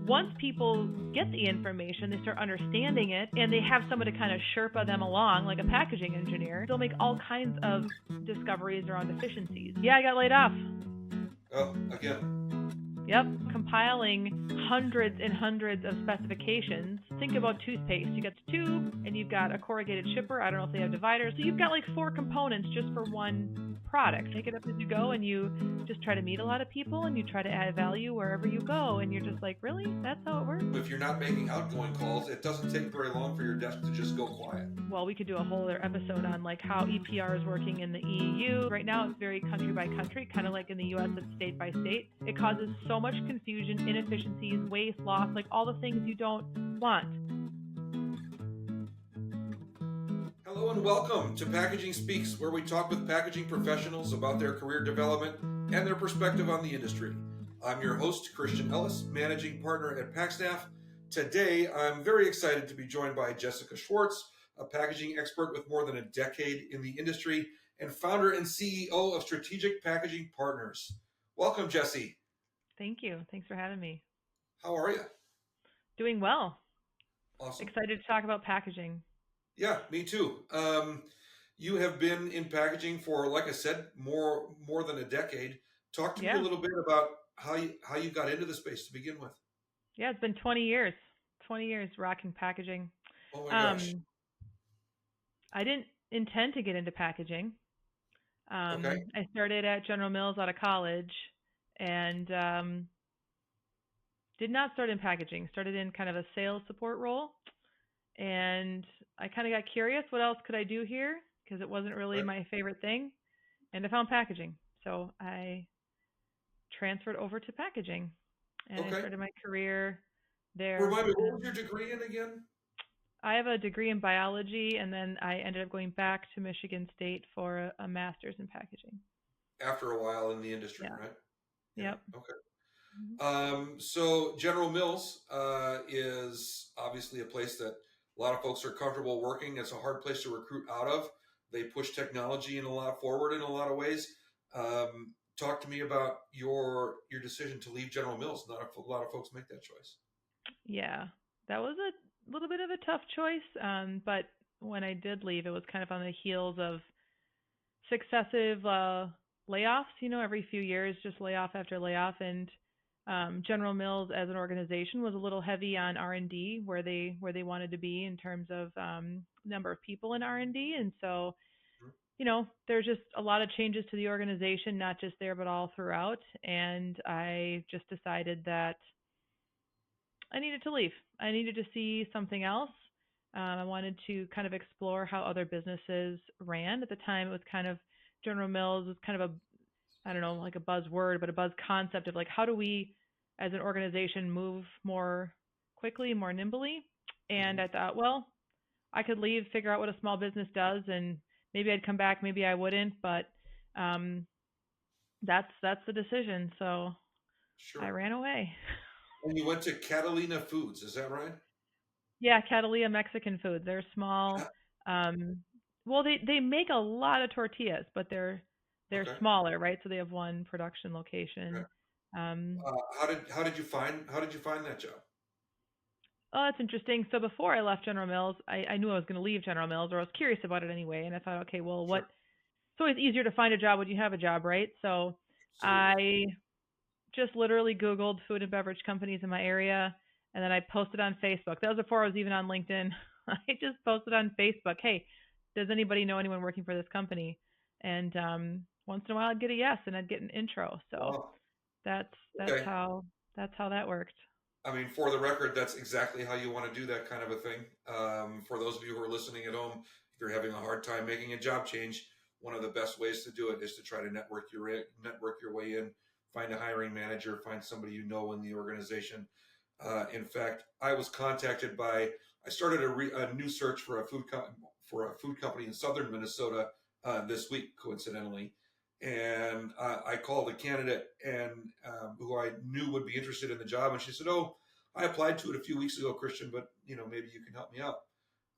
Once people get the information, they start understanding it, and they have someone to kind of Sherpa them along, like a packaging engineer, they'll make all kinds of discoveries around deficiencies. Yeah, I got laid off. Oh, again. Yep, compiling hundreds and hundreds of specifications. Think about toothpaste. You got the tube, and you've got a corrugated shipper. I don't know if they have dividers. So you've got like 4 components just for one product. Take it up as you go, and you just try to meet a lot of people, and you try to add value wherever you go. And you're just like, really? That's how it works? If you're not making outgoing calls, it doesn't take very long for your desk to just go quiet. Well, we could do a whole other episode on like how EPR is working in the EU. Right now, it's very country by country, kind of like in the US, it's state by state. It causes so much confusion, inefficiencies, waste, loss, like all the things you don't want. Hello and welcome to Packaging Speaks, where we talk with packaging professionals about their career development and their perspective on the industry. I'm your host, Christian Ellis, managing partner at PackStaff. Today, I'm very excited to be joined by Jessie Schwartz, a packaging expert with more than a decade in the industry and founder and CEO of Strategic Packaging Partners. Welcome, Jessie. Thank you. Thanks for having me. How are you? Doing well. Awesome. Excited to talk about packaging. Yeah, me too. You have been in packaging for, like I said, more than a decade. Talk to me a little bit about how you got into the space to begin with. Yeah, it's been 20 years. 20 years rocking packaging. Oh my gosh. I didn't intend to get into packaging. Okay. I started at General Mills out of college and did not start in packaging. Started in kind of a sales support role. And I kind of got curious, what else could I do here? Because it wasn't really my favorite thing. And I found packaging. So I transferred over to packaging. And I started my career there. Remind me, what was your degree in again? I have a degree in biology, and then I ended up going back to Michigan State for a master's in packaging. After a while in the industry, right? Yep. Okay. So General Mills is obviously a place that a lot of folks are comfortable working. It's a hard place to recruit out of. They push technology forward in a lot of ways. Talk to me about your decision to leave General Mills. Not a lot of folks make that choice. Yeah, that was a little bit of a tough choice. But when I did leave, it was kind of on the heels of successive layoffs. You know, every few years, just layoff after layoff. And General Mills as an organization was a little heavy on R&D, where they wanted to be in terms of number of people in R&D. And so, you know, there's just a lot of changes to the organization, not just there, but all throughout. And I just decided that I needed to leave. I needed to see something else. I wanted to kind of explore how other businesses ran. At the time, it was kind of General Mills was kind of I don't know, like a buzzword, but a buzz concept of like, how do we as an organization move more quickly, more nimbly? And I thought, well, I could leave, figure out what a small business does, and maybe I'd come back, maybe I wouldn't, but that's the decision. So I ran away. And you went to Catalina Foods, is that right? Yeah, Catalina Mexican Foods. They're small. Well, they make a lot of tortillas, but they're smaller, right? So they have one production location. Okay. How did you find that job? Oh, that's interesting. So before I left General Mills, I knew I was going to leave General Mills, or I was curious about it anyway. And I thought, okay, well, it's always easier to find a job when you have a job, right? So I just literally Googled food and beverage companies in my area, and then I posted on Facebook. That was before I was even on LinkedIn. I just posted on Facebook, hey, does anybody know anyone working for this company? And once in a while I'd get a yes, and I'd get an intro. So that's how that worked. I mean, for the record, that's exactly how you want to do that kind of a thing. For those of you who are listening at home, if you're having a hard time making a job change, one of the best ways to do it is to try to network your way in, find a hiring manager, find somebody you know in the organization. In fact, I was contacted I started a new search for a food company in southern Minnesota this week, coincidentally. And I called a candidate and who I knew would be interested in the job. And she said, oh, I applied to it a few weeks ago, Christian, but, maybe you can help me out.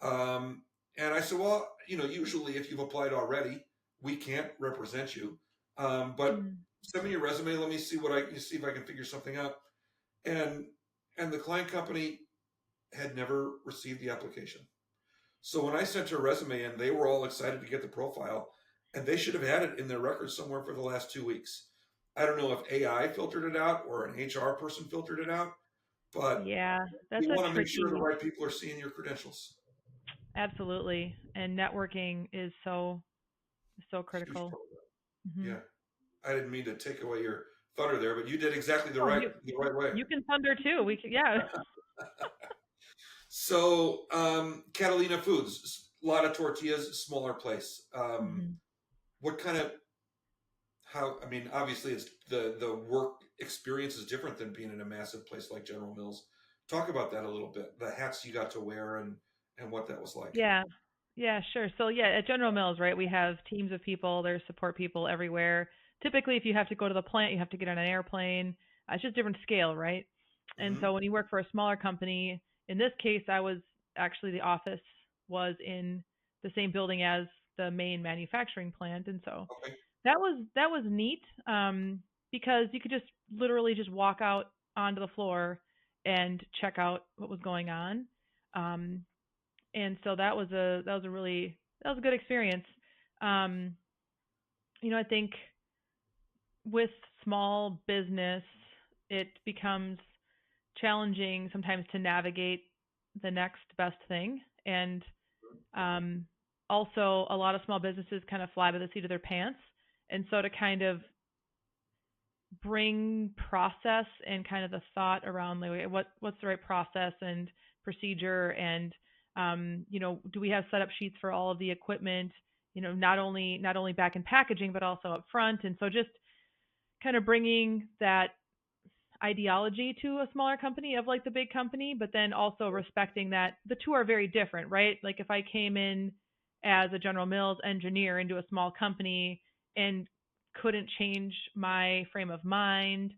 And I said, well, usually if you've applied already, we can't represent you. But send me your resume. Let me see if I can figure something out. And and the client company had never received the application. So when I sent her resume in, they were all excited to get the profile, and they should have had it in their records somewhere for the last 2 weeks. I don't know if AI filtered it out or an HR person filtered it out, but Yeah, that's you a want to make sure the tricky, right people are seeing your credentials. absolutely. And networking is so Huge critical. part of that. Hmm. Yeah, I didn't mean to take away your thunder there, but you did exactly Oh, the right way. you can thunder too. We can, yeah. So, Catalina Foods, a lot of tortillas, smaller place. Hmm. What kind of how? I mean, obviously, it's the work experience is different than being in a massive place like General Mills. Talk about that a little bit. The hats you got to wear and what that was like. Yeah. Yeah, sure. So yeah, at General Mills, right, we have teams of people, there's support people everywhere. Typically, if you have to go to the plant, you have to get on an airplane. It's just different scale, right? And Hmm. so when you work for a smaller company, in this case, I was actually the office was in the same building as the main manufacturing plant, and so Okay. that was neat because you could just literally just walk out onto the floor and check out what was going on. Um, and so that was a good experience. Um, I think with small business, it becomes challenging sometimes to navigate the next best thing, and um, also a lot of small businesses kind of fly by the seat of their pants, and so to kind of bring process and kind of the thought around like what's the right process and procedure and do we have setup sheets for all of the equipment, not only back in packaging but also up front, and so just kind of bringing that ideology to a smaller company of like the big company, but then also respecting that the two are very different, right? Like if I came in as a General Mills engineer into a small company and couldn't change my frame of mind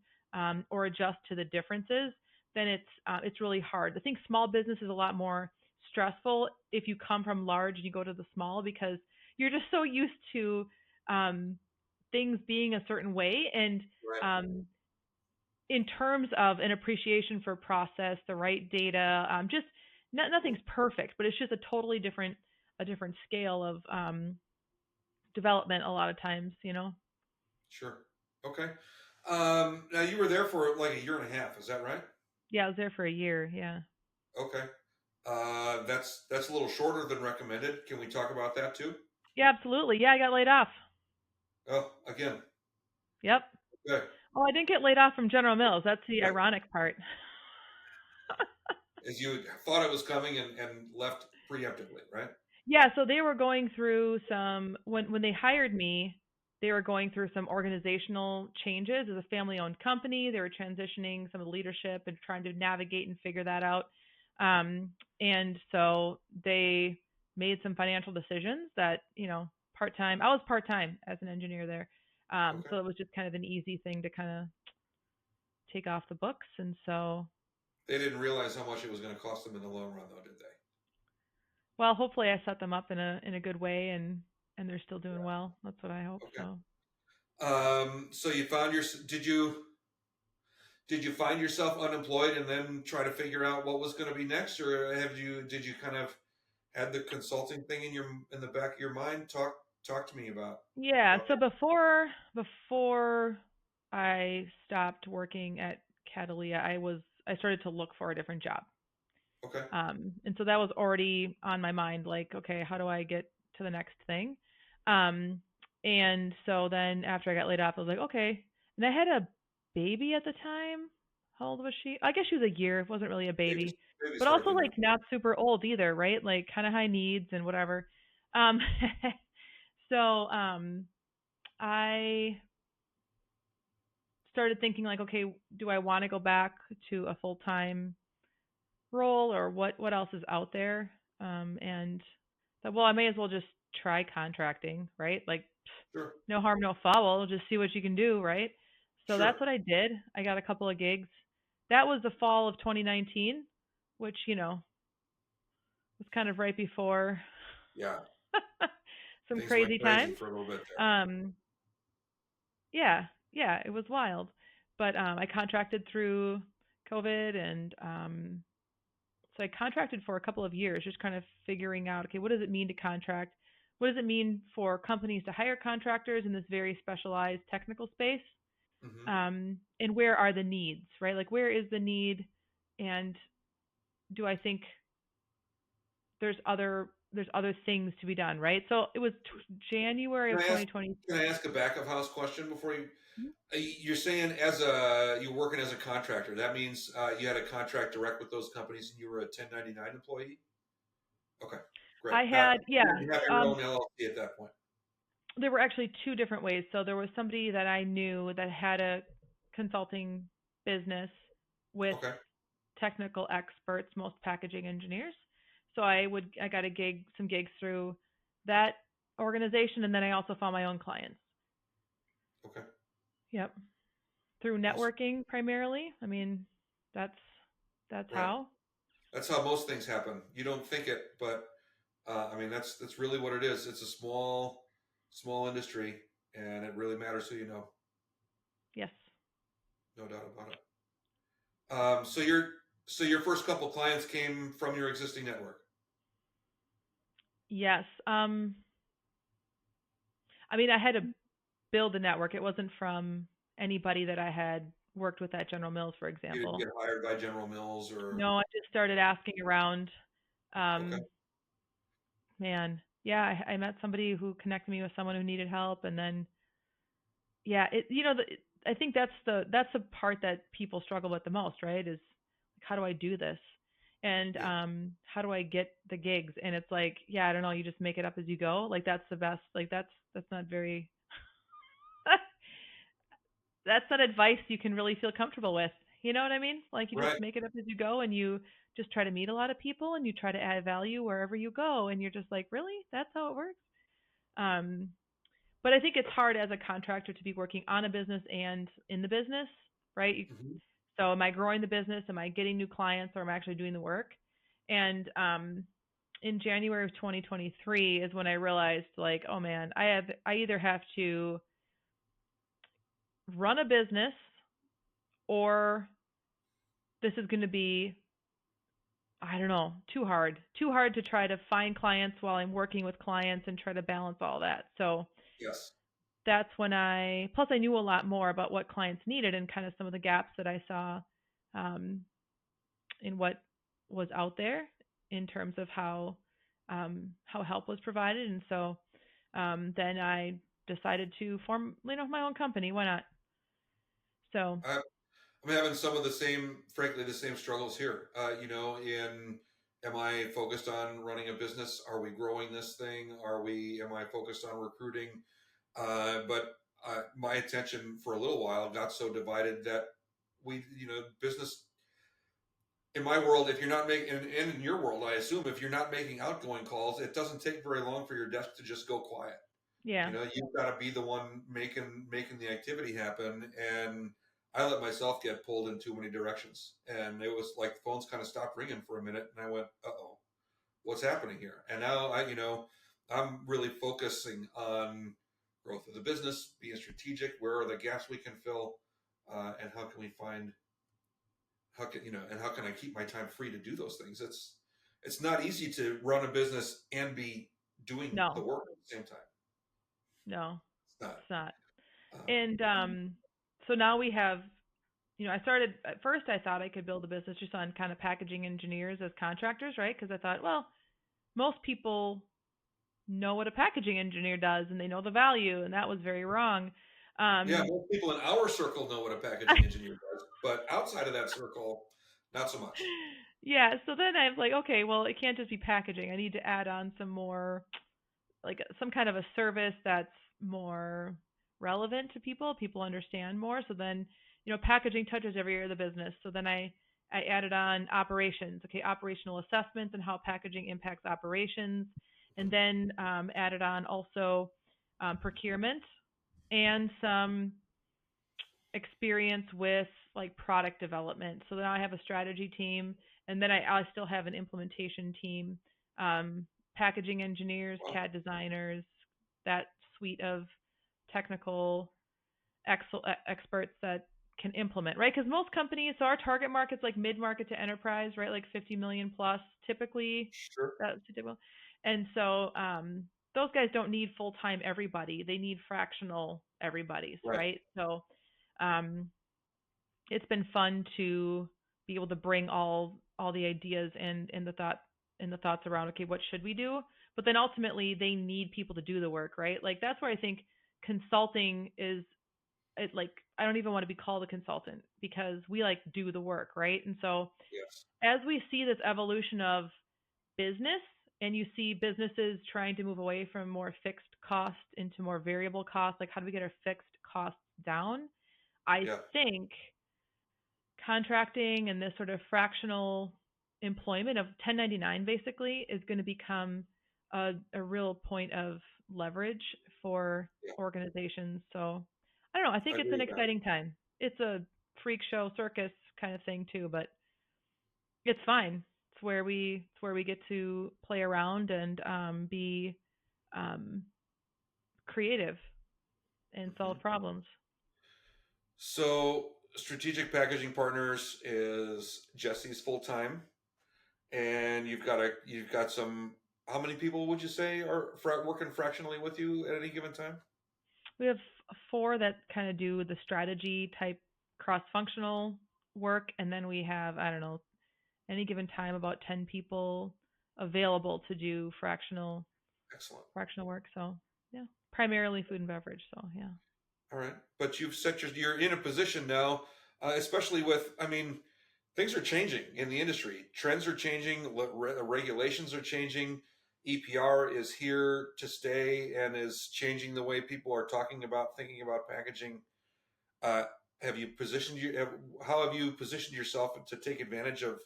or adjust to the differences, then it's really hard. I think small business is a lot more stressful if you come from large and you go to the small because you're just so used to um, things being a certain way and Right. um, in terms of an appreciation for process, the right data, just nothing's perfect, but it's just a different scale of development a lot of times. Sure. Okay. Now you were there for like a year and a half. Is that right? Yeah, I was there for a year. Yeah. Okay. That's a little shorter than recommended. Can we talk about that too? Yeah, absolutely. Yeah, I got laid off. Oh, again. Yep. Okay. Oh, I didn't get laid off from General Mills. That's the Right. ironic part. As you thought it was coming and left preemptively, right? Yeah, so they were going through some when they hired me, they were going through some organizational changes as a family-owned company. They were transitioning some of the leadership and trying to navigate and figure that out. And so they made some financial decisions that, part-time. I was part-time as an engineer there. Okay. So it was just kind of an easy thing to kind of take off the books. And so, They didn't realize how much it was going to cost them in the long run, though, did they? well, hopefully I set them up in a good way and they're still doing Yeah. well. That's what I hope. Okay. So. So you found your did you find yourself unemployed and then try to figure out what was going to be next, or did you kind of had the consulting thing in the back of your mind? Talk to me Yeah, about so before I stopped working at Catalia, I started to look for a different job. that. Okay. And so that was already on my mind, like, okay, how do I get to the next thing? Um, and so then after I got laid off, I was like, okay. And I had a baby at the time. How old was she? I guess she was a year. It wasn't really a Baby's baby, baby's but hard also to know. like not super old either, right? Like kind of high needs and whatever. Um, so I started thinking like, okay, do I want to go back to a full time role or what else is out there? And thought, well, I may as well just try contracting, right? Like, Sure. no harm, no foul. Just see what you can do, right? So Sure. that's what I did. I got a couple of gigs. That was the fall of 2019, which was kind of right before Yeah. some Things went crazy crazy times. for a little bit there. Um, yeah, yeah, it was wild. But I contracted through COVID, and so I contracted for a couple of years, just kind of figuring out, okay, what does it mean to contract? What does it mean for companies to hire contractors in this very specialized technical space? Hmm. And where are the needs, right? Like, where is the need, and do I think there's other things to be done, right? So it was January Can of I ask? 2020. Can I ask a back of house question before you? You're saying you're working as a contractor. That means you had a contract direct with those companies, and you were a 1099 employee. Okay, great. I Not had, yeah. you didn't have your Um, own LLC at that point. there were actually two different ways. So there was somebody that I knew that had a consulting business with Okay, technical experts, most packaging engineers. So I got some gigs through that organization, and then I also found my own clients. okay, Yep, through awesome. networking primarily. I mean, that's that's Right. how. That's how most things happen. You don't think it, but I mean that's really what it is. It's a small industry, and it really matters who you know. Yes. No doubt about it. So your first couple clients came from your existing network. Yes. I mean, I had to build the network. It wasn't from anybody that I had worked with at General Mills, for You didn't example. get hired by General Mills or No, I just started asking around. okay. Um, man, yeah, I met somebody who connected me with someone who needed help, and then yeah, I think that's the part that people struggle with the most, right? Is like, how do I do this? And Yeah, how do I get the gigs? And it's like, yeah, I don't know, you just make it up as you go. Like that's the best. Like that's not very that's not advice you can really feel comfortable with. You know what I mean? Like you just right. make it up as you go, and you just try to meet a lot of people, and you try to add value wherever you go, and you're just like, really? That's how it works? Um, but I think it's hard as a contractor to be working on a business and in the business, right? Hmm. So am I growing the business? Am I getting new clients, or am I actually doing the work? And in January of 2023 is when I realized, like, oh man, I either have to run a business, or this is going to be, I don't know, too hard to try to find clients while I'm working with clients and try to balance all that. So Yes. that's when plus I knew a lot more about what clients needed and kind of some of the gaps that I saw um, in what was out there in terms of how help was provided. And so then I decided to form, my own company. Why not? So I'm having some of the same, frankly, the same struggles here. Am I focused on running a business? Are we growing this thing? Am I focused on recruiting? But my attention for a little while got so divided that business in my world, if you're not making, and in your world, I assume if you're not making outgoing calls, it doesn't take very long for your desk to just go quiet. yeah, You've got to be the one making the activity happen. And I let myself get pulled in too many directions. And it was like the phones kind of stopped ringing for a minute, and I went, "Uh oh, what's happening here?" And now I'm really focusing on growth of the business, being strategic. Where are the gaps we can fill, and how can we find how can and how can I keep my time free to do those things? It's not easy to run a business and be doing the no, work at the same time. no, It's not. it's not. Um, And so now we have, I started at first. I thought I could build a business just on kind of packaging engineers as contractors, right? Because I thought, well, most people know what a packaging engineer does and they know the value, and that was very wrong. yeah, Um, most people in our circle know what a packaging engineer does, but outside of that circle, not so much. yeah, so then I was like, okay, well, it can't just be packaging. I need to add on some more, like some kind of a service that's more relevant to people. People understand more. So then, packaging touches every area of the business. So then I added on operations. Okay, operational assessments and how packaging impacts operations, and Mhm. then added on also procurement and some experience with like product development. So now I have a strategy team, and then I still have an implementation team, packaging engineers, Well, CAD designers, that suite of technical experts that can implement, right? Because most companies, so our target market's like mid-market to enterprise, right? Like 50 million plus, typically. Sure. That's typical. And so those guys don't need full-time everybody. They need fractional everybody's, Right. right? So um, it's been fun to be able to bring all the ideas and the thoughts around, okay, what should we do? But then ultimately they need people to do the work, right? Like that's where I think consulting is it, like I don't even want to be called a consultant because we like do the work, right? And so Yes. as we see this evolution of business and you see businesses trying to move away from more fixed cost into more variable cost, like how do we get our fixed costs down? I Yeah. think contracting and this sort of fractional employment of 1099 basically is going to become a real point of leverage for Yeah. organizations. So I don't know. I I think it's agree an with that. exciting time. It's a freak show circus kind of thing too, but it's fine. It's where we get to play around and be um, creative and Hmm. solve problems. So, Strategic Packaging Partners is Jesse's full time, and you've got some. How many people would you say are working fractionally with you at any given time? We have four that kind of do the strategy type cross-functional work, and then we have, I don't know, any given time about 10 people available to do Excellent. fractional work. So yeah, primarily food and beverage. So yeah. All right, but you're in a position now, especially with, I mean, things are changing in the industry. Trends are changing. Regulations are changing. EPR is here to stay and is changing the way people are talking about, thinking about packaging. Uh, have you how have you positioned yourself to take advantage of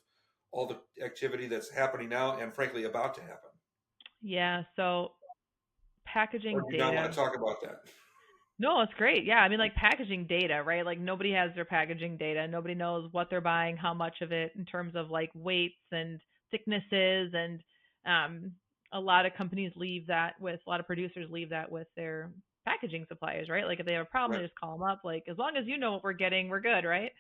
all the activity that's happening now and frankly about to happen? Yeah, so Or packaging do you not want data. to talk about that? No, it's great. Yeah, I mean, like packaging data, right? Like nobody has their packaging data. Nobody knows what they're buying, how much of it in terms of like weights and thicknesses, and um, a lot of companies leave that with a lot of producers leave that with their packaging suppliers, right? Like if they have a problem, Right. they just call them up. Like as long as you know what we're getting, we're good, right?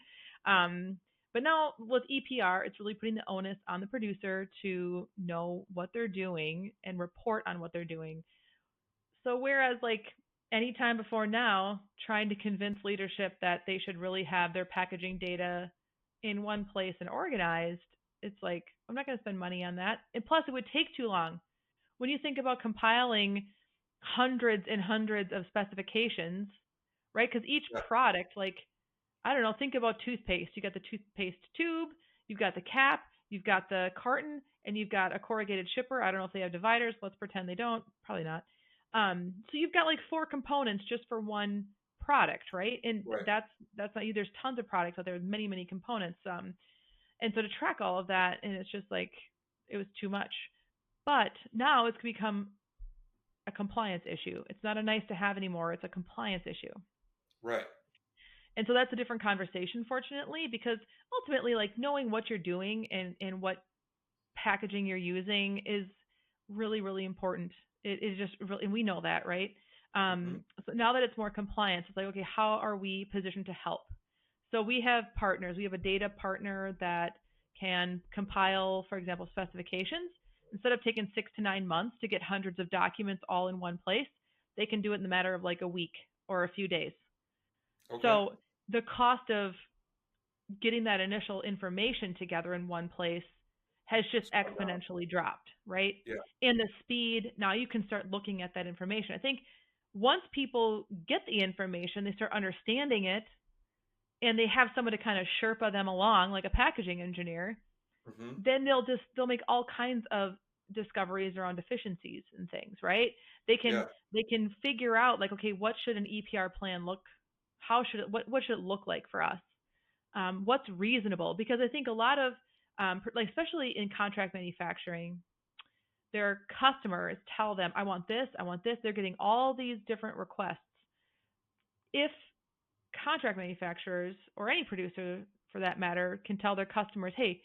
Um, but now with EPR, it's really putting the onus on the producer to know what they're doing and report on what they're doing. So whereas like any time before now, trying to convince leadership that they should really have their packaging data in one place and organized, it's like I'm not going to spend money on that. And plus, it would take too long. When you think about compiling hundreds and hundreds of specifications, right? Because each Yeah. product, like I don't know, think about toothpaste. You got the toothpaste tube, you've got the cap, you've got the carton, and you've got a corrugated shipper. I don't know if they have dividers. Let's pretend they don't. Probably not. So you've got like four components just for one product, right? And Right. that's not you. There's tons of products out there with many components. And so to track all of that, and it's just like it was too much. But now it's become a compliance issue. It's not a nice to have anymore. It's a compliance issue. Right. And so that's a different conversation, fortunately, because ultimately, like knowing what you're doing and what packaging you're using is really important. It is just really, and we know that, right? Hmm. So now that it's more compliance, it's like, okay, how are we positioned to help? So we have partners. We have a data partner that can compile, for example, specifications. Instead of taking 6 to 9 months to get hundreds of documents all in one place, they can do it in the matter of like a week or a few days. Okay. So the cost of getting that initial information together in one place has just It's gone down. exponentially dropped, right? Yeah. And the speed, now you can start looking at that information. I think once people get the information, they start understanding it and they have someone to kind of Sherpa them along, like a packaging engineer, Hmm. then they'll make all kinds of discoveries around deficiencies and things, right? Yeah. They can figure out like, okay, what should an EPR plan look? How should it what should it look like for us? What's reasonable? Because I think a lot of like especially in contract manufacturing, their customers tell them, I want this, I want this. They're getting all these different requests. If contract manufacturers or any producer for that matter can tell their customers, hey,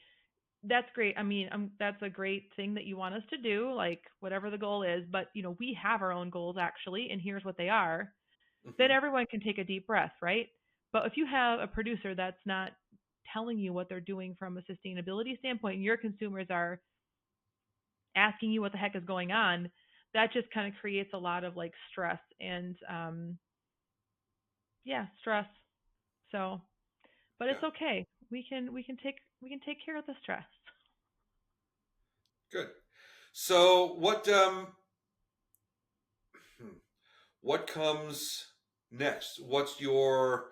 that's great. I mean, that's a great thing that you want us to do, like whatever the goal is. But we have our own goals actually, and here's what they are. Then Hmm. everyone can take a deep breath, right? But if you have a producer that's not telling you what they're doing from a sustainability standpoint, and your consumers are asking you what the heck is going on, that just kind of creates a lot of like stress and yeah, stress. So, but Yeah. it's okay. We can take care of the stress. Good. So what comes next? What's your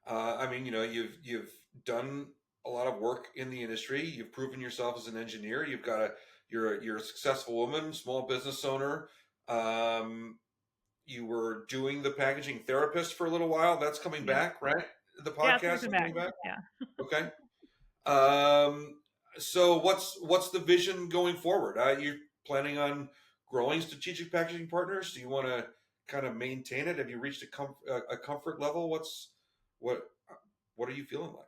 I mean, you've done a lot of work in the industry. You've proven yourself as an engineer. You're a successful woman, small business owner. Um, you were doing the packaging therapist for a little while. That's coming Yep. back, right? The Yeah, podcast circling is back. coming back. Yeah. Okay. Um, so what's the vision going forward? You planning on growing strategic packaging partners? Do you want to kind of maintain it? Have you reached a comfort level? What what are you feeling like?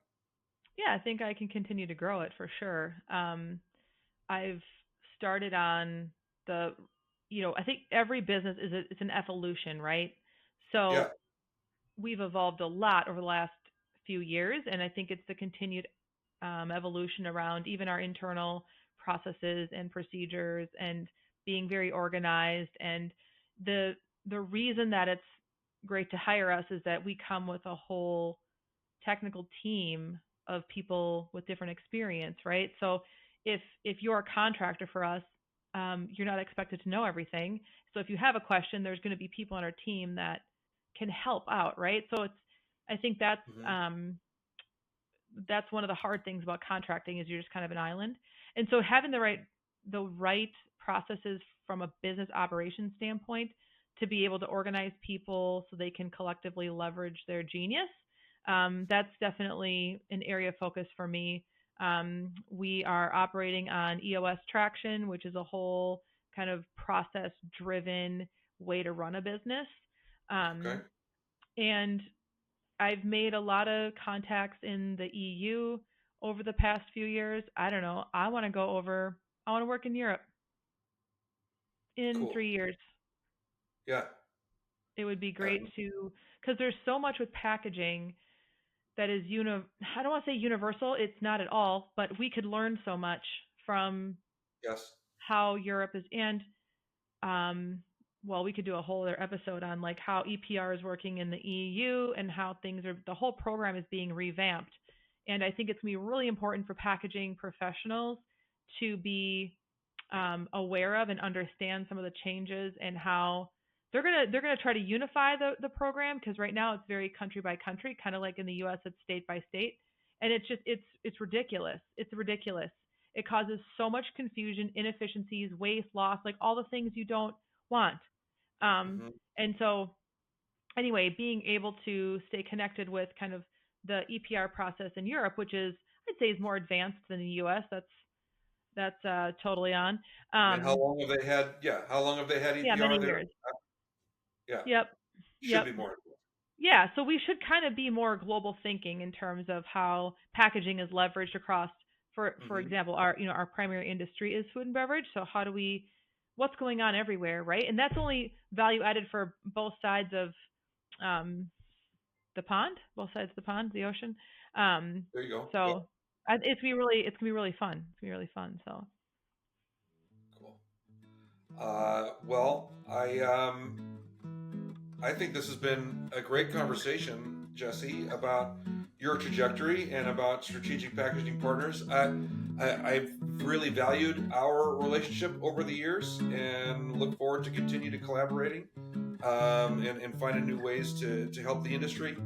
Yeah, I think I can continue to grow it for sure. I've started on the, I think every business it's an evolution, right? Yeah. So we've evolved a lot over the last few years, and I think it's the continued evolution around even our internal processes and procedures and being very organized. And the the reason that it's great to hire us is that we come with a whole technical team of people with different experience, right? So if you're a contractor for us, you're not expected to know everything. So if you have a question, there's going to be people on our team that can help out, right? So I think Hmm. that's one of the hard things about contracting is you're just kind of an island. And so having the right processes from a business operations standpoint to be able to organize people so they can collectively leverage their genius, that's definitely an area of focus for me. We are operating on EOS traction, which is a whole kind of process driven way to run a business. Okay. Um, and I've made a lot of contacts in the EU over the past few years. I don't know. I want to work in Europe in Cool. 3 years. Yeah. It would be Yeah. great to, because there's so much with packaging that is I don't want to say universal, it's not at all, but we could learn so much from Yes. how Europe is. And um well, we could do a whole other episode on like how EPR is working in the EU and how the whole program is being revamped. And I think it's going to be really important for packaging professionals to be aware of and understand some of the changes and how they're gonna try to unify the program, because right now it's very country by country, kind of like in the U.S. it's state by state, and it's ridiculous. It's ridiculous. It causes so much confusion, inefficiencies, waste, loss, like all the things you don't want. Um, Hmm. and so anyway, being able to stay connected with kind of the EPR process in Europe, which is I'd say is more advanced than the U.S. That's totally on. And how Um, long have they had? Yeah. How long have they had yeah, EPR many there? years. Yeah. Yep, Should yep. be more. Yeah, so we should kind of be more global thinking in terms of how packaging is leveraged across, for Hmm. example, our primary industry is food and beverage. So how do we what's going on everywhere, right? And that's only value added for both sides of um, the pond, both sides of the pond, the ocean. Um, There you go. Yep. so it's gonna be really fun. It's gonna be really fun. So Cool. Well, I think this has been a great conversation, Jessie, about your trajectory and about strategic packaging partners. I've really valued our relationship over the years and look forward to continue to collaborating and finding new ways to help the industry.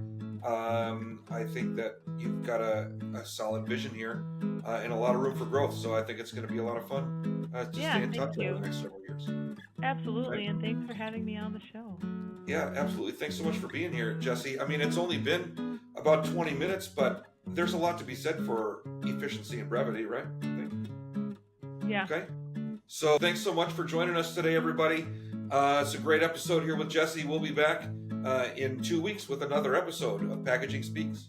I think that you've got a solid vision here and a lot of room for growth. So I think it's going to be a lot of fun to yeah, stay in thank touch over you. the next several years. Right? Absolutely, and thanks for having me on the show. Yeah, absolutely. Thanks so much for being here, Jessie. I mean, it's only been about 20 minutes, but there's a lot to be said for efficiency and brevity, right? I think. Yeah. Okay. So thanks so much for joining us today, everybody. It's a great episode here with Jessie. We'll be back in 2 weeks with another episode of Packaging Speaks.